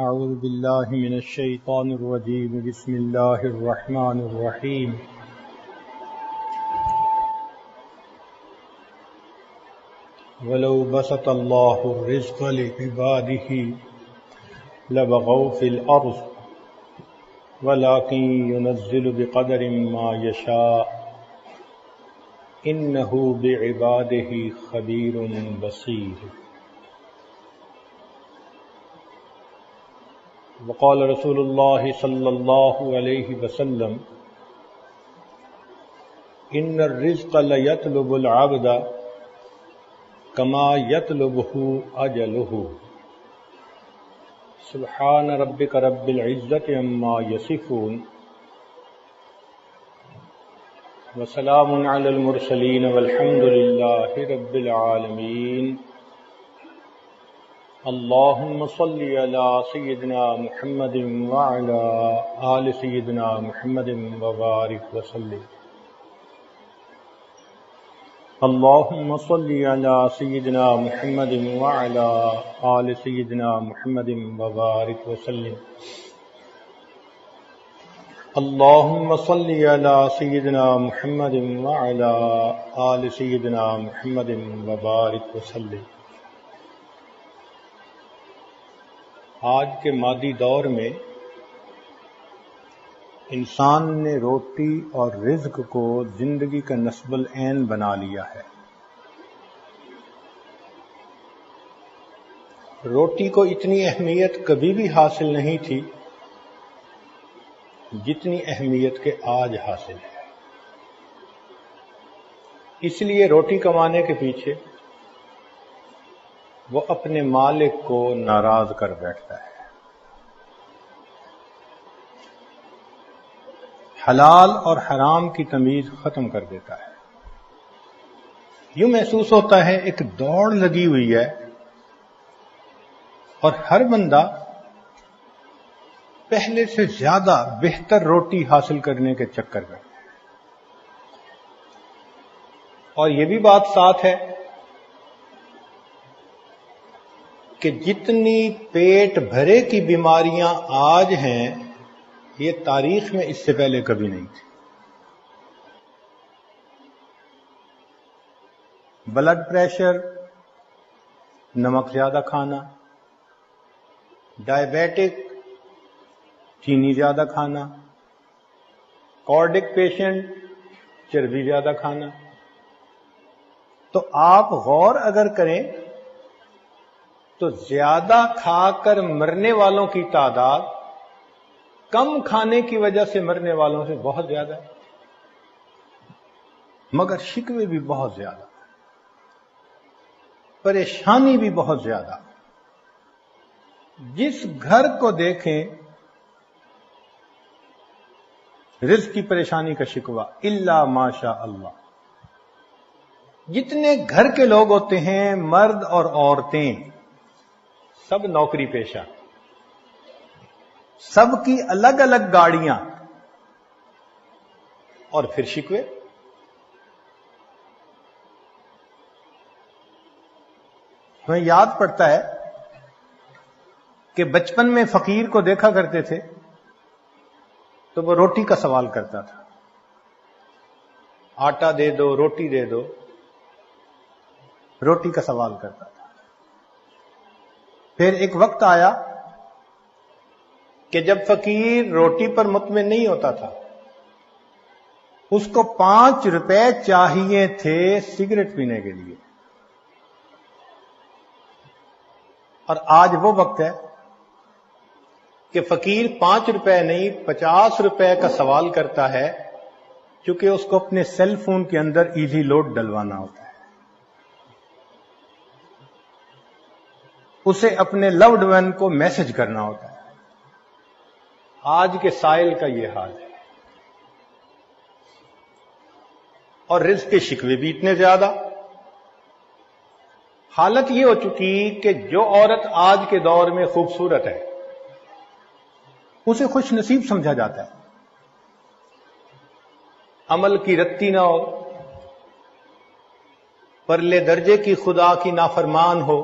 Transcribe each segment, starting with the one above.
أعوذ بالله من الشيطان الرجيم بسم الله الرحمن الرحيم ولو بسط الله الرزق لعباده لبغوا في الأرض ولكن ينزل بقدر ما يشاء إنه بعباده خبير بصير. وقال رسول الله صلى الله عليه وسلم إن الرزق ليطلب العبد كما يطلبه أجله. سبحان ربك رب العزة عما يصفون وسلام على المرسلين والحمد لله رب العالمين. اللهم صل على سيدنا محمد وعلى آل سيدنا محمد وبارك وسلم. اللهم صل على سيدنا محمد وعلى آل سيدنا محمد وبارك وسلم. اللهم صل على سيدنا محمد وعلى آل سيدنا محمد وبارك وسلم. آج کے مادی دور میں انسان نے روٹی اور رزق کو زندگی کا نصب العین بنا لیا ہے. روٹی کو اتنی اہمیت کبھی بھی حاصل نہیں تھی جتنی اہمیت کے آج حاصل ہے. اس لیے روٹی کمانے کے پیچھے وہ اپنے مالک کو ناراض کر بیٹھتا ہے. حلال اور حرام کی تمیز ختم کر دیتا ہے. یوں محسوس ہوتا ہے ایک دوڑ لگی ہوئی ہے اور ہر بندہ پہلے سے زیادہ بہتر روٹی حاصل کرنے کے چکر میں. اور یہ بھی بات ساتھ ہے کہ جتنی پیٹ بھرے کی بیماریاں آج ہیں یہ تاریخ میں اس سے پہلے کبھی نہیں تھی. بلڈ پریشر، نمک زیادہ کھانا، ڈائبیٹک، چینی زیادہ کھانا، کارڈک پیشنٹ، چربی زیادہ کھانا. تو آپ غور اگر کریں تو زیادہ کھا کر مرنے والوں کی تعداد کم کھانے کی وجہ سے مرنے والوں سے بہت زیادہ ہے، مگر شکوے بھی بہت زیادہ، پریشانی بھی بہت زیادہ. جس گھر کو دیکھیں رزق کی پریشانی کا شکوہ الا ماشاء اللہ. جتنے گھر کے لوگ ہوتے ہیں مرد اور عورتیں سب نوکری پیشہ، سب کی الگ الگ گاڑیاں، اور پھر شکوے. ہمیں یاد پڑتا ہے کہ بچپن میں فقیر کو دیکھا کرتے تھے تو وہ روٹی کا سوال کرتا تھا، آٹا دے دو، روٹی دے دو، روٹی کا سوال کرتا تھا. پھر ایک وقت آیا کہ جب فقیر روٹی پر مطمئن نہیں ہوتا تھا، اس کو 5 روپے چاہیے تھے سگریٹ پینے کے لیے. اور آج وہ وقت ہے کہ فقیر 5 روپے نہیں 50 روپے کا سوال کرتا ہے، کیونکہ اس کو اپنے سیل فون کے اندر ایزی لوڈ ڈلوانا ہوتا ہے، اسے اپنے لوڈ ون کو میسج کرنا ہوتا ہے. آج کے سائل کا یہ حال ہے. اور رزق کے شکوے بھی اتنے زیادہ. حالت یہ ہو چکی کہ جو عورت آج کے دور میں خوبصورت ہے اسے خوش نصیب سمجھا جاتا ہے. عمل کی رتی نہ ہو، پرلے درجے کی خدا کی نافرمان ہو،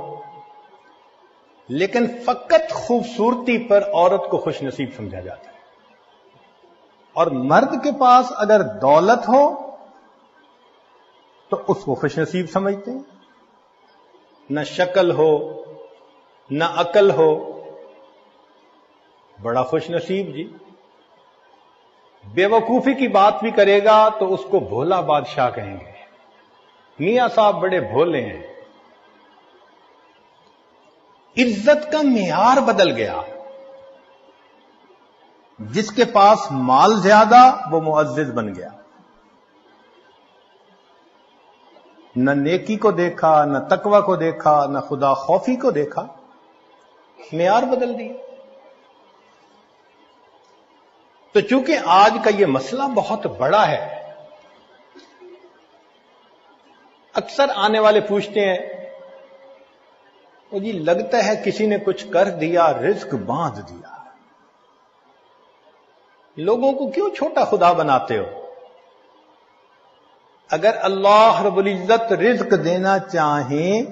لیکن فقط خوبصورتی پر عورت کو خوش نصیب سمجھا جاتا ہے، اور مرد کے پاس اگر دولت ہو تو اس کو خوش نصیب سمجھتے ہیں. نہ شکل ہو نہ عقل ہو، بڑا خوش نصیب جی. بے وقوفی کی بات بھی کرے گا تو اس کو بھولا بادشاہ کہیں گے، میاں صاحب بڑے بھولے ہیں. عزت کا معیار بدل گیا. جس کے پاس مال زیادہ وہ معزز بن گیا. نہ نیکی کو دیکھا، نہ تقوی کو دیکھا، نہ خدا خوفی کو دیکھا، معیار بدل دیا. تو چونکہ آج کا یہ مسئلہ بہت بڑا ہے، اکثر آنے والے پوچھتے ہیں وہ جی لگتا ہے کسی نے کچھ کر دیا، رزق باندھ دیا، لوگوں کو کیوں چھوٹا خدا بناتے ہو؟ اگر اللہ رب العزت رزق دینا چاہیں،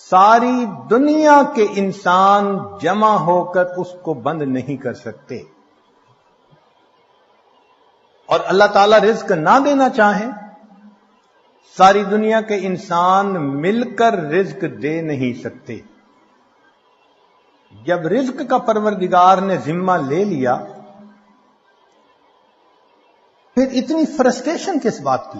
ساری دنیا کے انسان جمع ہو کر اس کو بند نہیں کر سکتے. اور اللہ تعالیٰ رزق نہ دینا چاہیں، ساری دنیا کے انسان مل کر رزق دے نہیں سکتے. جب رزق کا پروردگار نے ذمہ لے لیا، پھر اتنی فرسٹریشن کس بات کی؟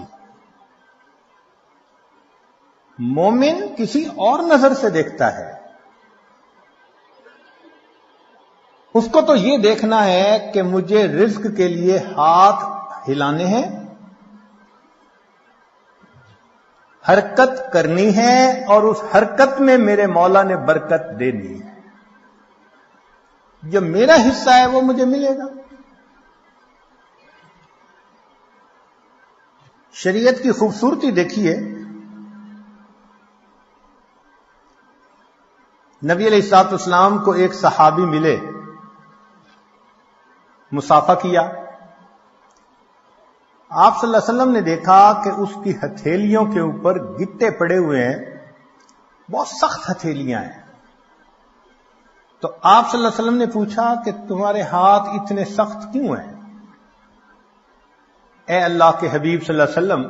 مومن کسی اور نظر سے دیکھتا ہے. اس کو تو یہ دیکھنا ہے کہ مجھے رزق کے لیے ہاتھ ہلانے ہیں، حرکت کرنی ہے، اور اس حرکت میں میرے مولا نے برکت دینی ہے. جو میرا حصہ ہے وہ مجھے ملے گا. شریعت کی خوبصورتی دیکھیے. نبی علیہ الصلوۃ والسلام کو ایک صحابی ملے، مصافحہ کیا. آپ صلی اللہ علیہ وسلم نے دیکھا کہ اس کی ہتھیلیوں کے اوپر گٹے پڑے ہوئے ہیں، بہت سخت ہتھیلیاں ہیں. تو آپ صلی اللہ علیہ وسلم نے پوچھا کہ تمہارے ہاتھ اتنے سخت کیوں ہیں؟ اے اللہ کے حبیب صلی اللہ علیہ وسلم،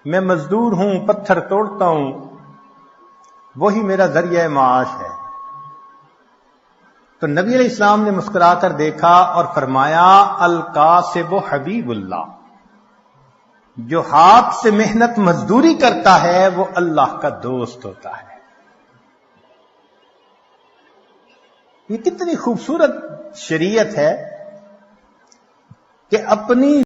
میں مزدور ہوں، پتھر توڑتا ہوں، وہی میرا ذریعہ معاش ہے. تو نبی علیہ السلام نے مسکرا کر دیکھا اور فرمایا، الکاسب حبیب اللہ، جو ہاتھ سے محنت مزدوری کرتا ہے وہ اللہ کا دوست ہوتا ہے. یہ کتنی خوبصورت شریعت ہے کہ اپنی